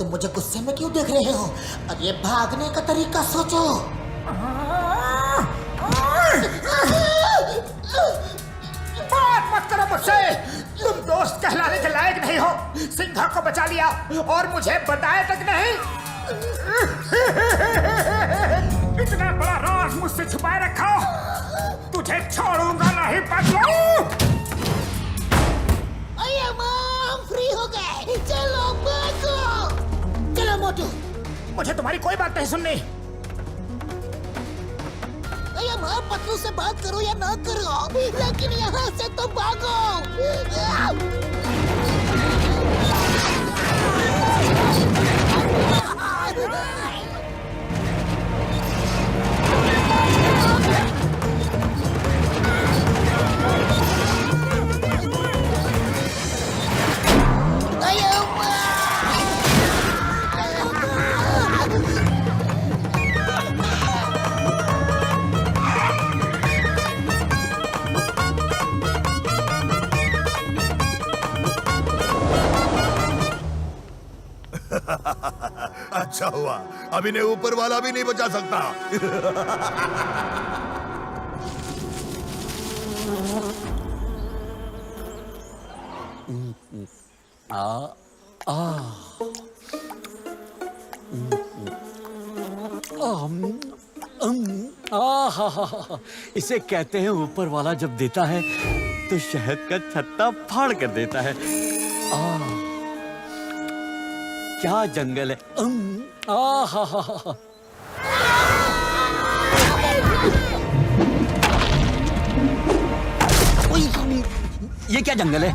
तुम मुझे गुस्से में क्यों देख रहे हो? अब ये भागने का तरीका सोचो। बात मत करो मुझसे। तुम दोस्त कहलाने के लायक नहीं हो। सिंघा को बचा लिया और मुझे बताया तक नहीं। इतना बड़ा राज मुझसे छुपाए रखा, तुझे छोड़ूंगा नहीं पतलू। फ्री हो गए, चलो भागो। चलो मोटू। मुझे तुम्हारी कोई बात नहीं सुननी। पतलू से बात करो या ना करो, लेकिन यहाँ से तो भागो। अच्छा हुआ, अब इन्हें ऊपर वाला भी नहीं बचा सकता। इसे कहते हैं ऊपर वाला जब देता है तो शहद का छत्ता फाड़ कर देता है। क्या जंगल है। ये क्या जंगल है?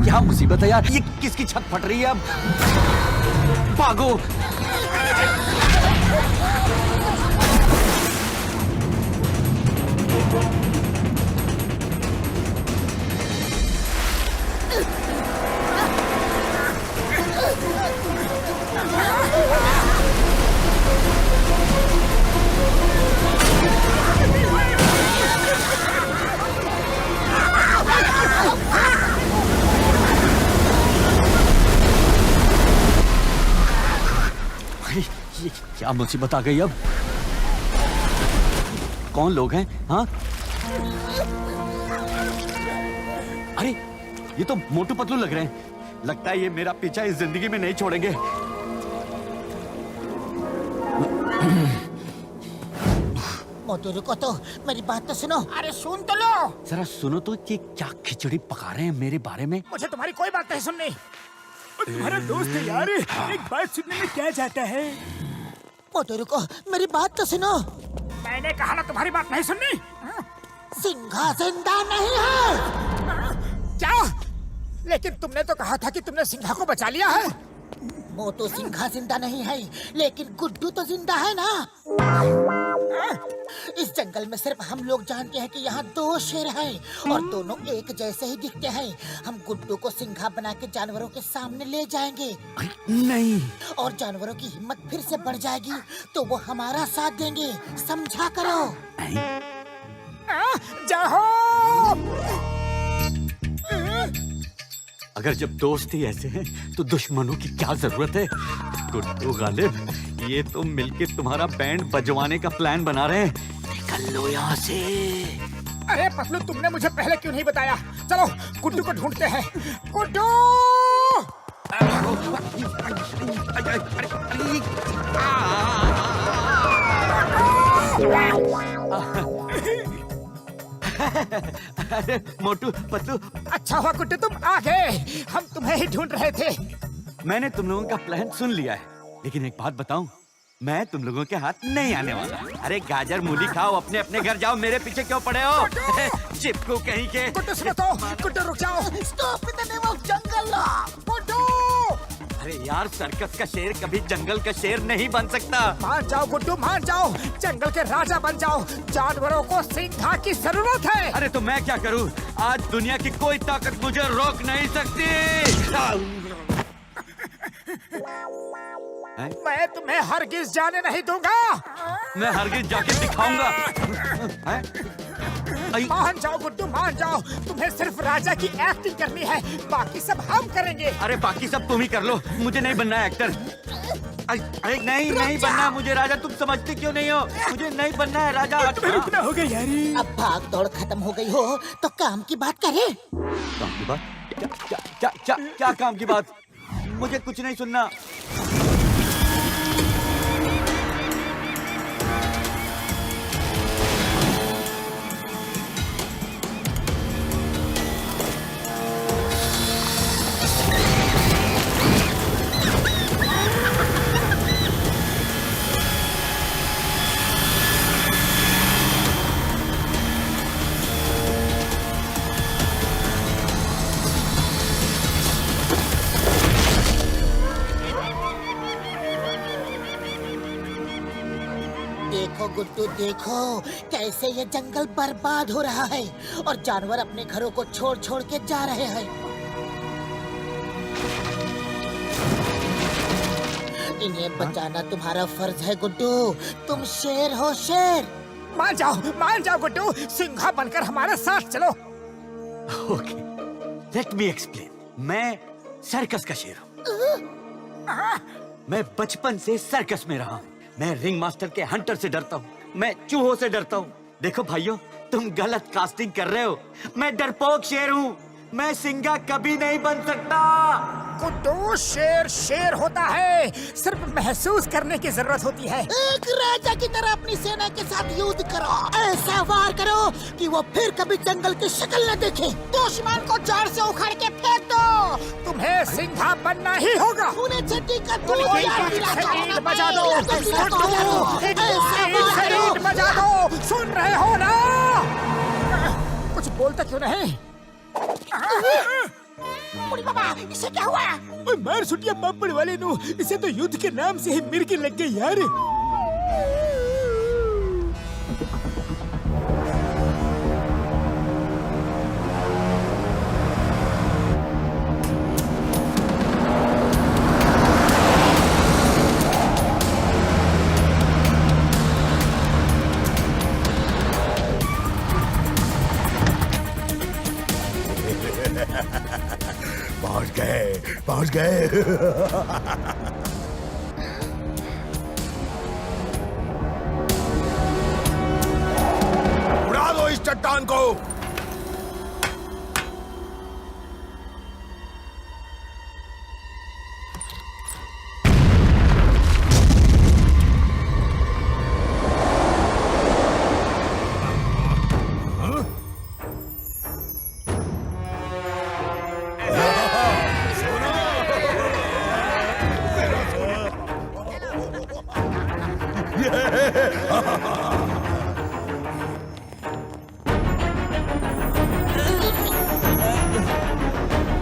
क्या मुसीबत है यार, ये किसकी छत फट रही है? अब भागो। ये क्या मुसीबत आ गई अब? कौन लोग हैं? हाँ, अरे ये तो मोटू पतलू लग रहे हैं। लगता है ये मेरा पीछा इस जिंदगी में नहीं छोड़ेंगे। मोटू रुको तो, मेरी बात तो सुनो। अरे सुन तो लो। जरा सुनो तो, ये क्या खिचड़ी पका रहे हैं मेरे बारे में? मुझे तुम्हारी कोई बात नहीं सुननी। तुम्हारा दोस्त है यार, एक बात सुनने में क्या जाता है। मोटू रुको, मेरी बात तो सुनो। मैंने कहा ना तुम्हारी बात नहीं सुननी। सिंघा जिंदा नहीं है। क्या? लेकिन तुमने तो कहा था कि तुमने सिंघा को बचा लिया है। मोटू सिंघा जिंदा नहीं है, लेकिन गुड्डू तो जिंदा है ना। इस जंगल में सिर्फ हम लोग जानते हैं कि यहाँ 2 शेर हैं और दोनों एक जैसे ही दिखते हैं। हम गुड्डू को सिंघा बना के जानवरों के सामने ले जाएंगे। नहीं। और जानवरों की हिम्मत फिर से बढ़ जाएगी तो वो हमारा साथ देंगे, समझा करो। जाओ। अगर जब दोस्त ही ऐसे हैं तो दुश्मनों की क्या जरूरत है? गुड्डू गालिब, ये तो मिलके तुम्हारा बैंड बजवाने का प्लान बना रहे हैं। निकल लो यहाँ से। अरे पतलू, तुमने मुझे पहले क्यों नहीं बताया? चलो गुड्डू को ढूंढते हैं। गुड्डू! अरे मोटू पतलू, अच्छा हुआ गुड्डू तुम आ गए, हम तुम्हें ही ढूंढ रहे थे। मैंने तुम लोगों का प्लान सुन लिया है, लेकिन एक बात बताऊं, मैं तुम लोगों के हाथ नहीं आने वाला। अरे गाजर मूली खाओ, अपने अपने घर जाओ, मेरे पीछे क्यों पड़े हो? चिपकू कहीं के। गुड्डू सुनो तो, गुड्डू रुक जाओ। Stop in the name of jungle. Guddu! अरे यार, सर्कस का शेर कभी जंगल का शेर नहीं बन सकता। मान जाओ गुड्डू, मान जाओ, जंगल के राजा बन जाओ। जानवरों को सिंघा की जरूरत है। अरे तो मैं क्या करूं? आज दुनिया की कोई ताकत मुझे रोक नहीं सकती। मैं तुम्हें हरगिज जाने नहीं दूंगा। मैं हरगिज जाके दिखाऊंगा। मान जाओ गुड्डू, मान जाओ। तुम्हें सिर्फ राजा की एक्टिंग करनी है, बाकी सब हम करेंगे। अरे बाकी सब तुम ही कर लो, मुझे नहीं बनना है एक्टर। अरे नहीं नहीं बनना मुझे राजा, तुम समझते क्यों नहीं हो? मुझे नहीं बनना है राजा। रुकना होगा यारी। अब भाग दौड़ खत्म हो गई हो तो काम की बात करें। काम की बात? क्या क्या क्या क्या क्या काम की बात? मुझे कुछ नहीं सुनना। देखो गुड्डू देखो, कैसे ये जंगल बर्बाद हो रहा है और जानवर अपने घरों को छोड़ छोड़ के जा रहे हैं। इन्हें बचाना तुम्हारा फर्ज है गुड्डू, तुम शेर हो शेर। मान जाओ गुड्डू, सिंघा बनकर हमारे साथ चलो। Okay, let me explain. मैं सर्कस का शेर हूँ। मैं बचपन से सर्कस में रहा हूँ। मैं रिंग मास्टर के हंटर से डरता हूँ, मैं चूहों से डरता हूँ। देखो भाइयों, तुम गलत कास्टिंग कर रहे हो। मैं डरपोक शेर हूँ, मैं सिंघा कभी नहीं बन सकता। गुड्डू, शेर शेर होता है, सिर्फ महसूस करने की जरूरत होती है। एक राजा की तरह अपनी सेना के साथ युद्ध करो, ऐसा वार करो कि वो फिर कभी जंगल की शक्ल न देखे। दुश्मन को जड़ से उखाड़ के फेंक दो। तुम्हें सिंघा बनना ही होगा। उन्हें छठी का ईंट बजा दो, ईंट बजा दो। सुन रहे हो ना? कुछ बोलते क्यों नहीं? बाबा, इसे क्या हुआ? ओए मार सुटिया पापड़ वाले नु, इसे तो युद्ध के नाम से ही मिर्गी लग गई यार। पहुंच गए। उड़ा दो इस चट्टान को।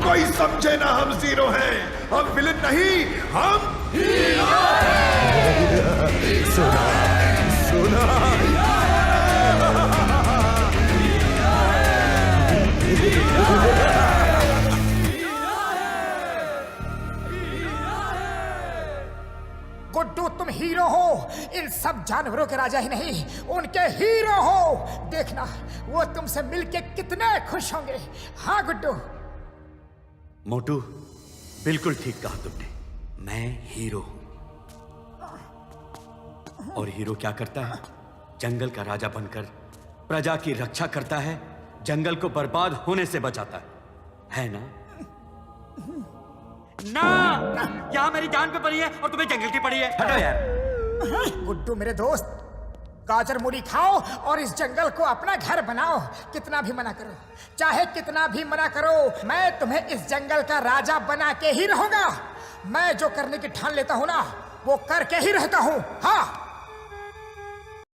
कोई समझे ना, हम जीरो हैं, हम विलन नहीं, हम हीरो हैं। सुना सुना। गुड्डू, तुम हीरो हो, इन सब जानवरों के राजा ही नहीं, उनके हीरो हो। देखना वो तुमसे मिलके कितने खुश होंगे। हाँ गुड्डू। मोटू, बिल्कुल ठीक कहा तुमने। मैं हीरो हूं। और हीरो क्या करता है? जंगल का राजा बनकर प्रजा की रक्षा करता है, जंगल को बर्बाद होने से बचाता है ना? ना, क्या मेरी जान पे पड़ी है और तुम्हें जंगल की पड़ी है? हटो यार। गुड्डू मेरे दोस्त, गाजर मूली खाओ और इस जंगल को अपना घर बनाओ। कितना भी मना करो, चाहे कितना भी मना करो, मैं तुम्हें इस जंगल का राजा बना के ही रहूंगा। मैं जो करने की ठान लेता हूँ ना, वो करके ही रहता हूँ। हाँ।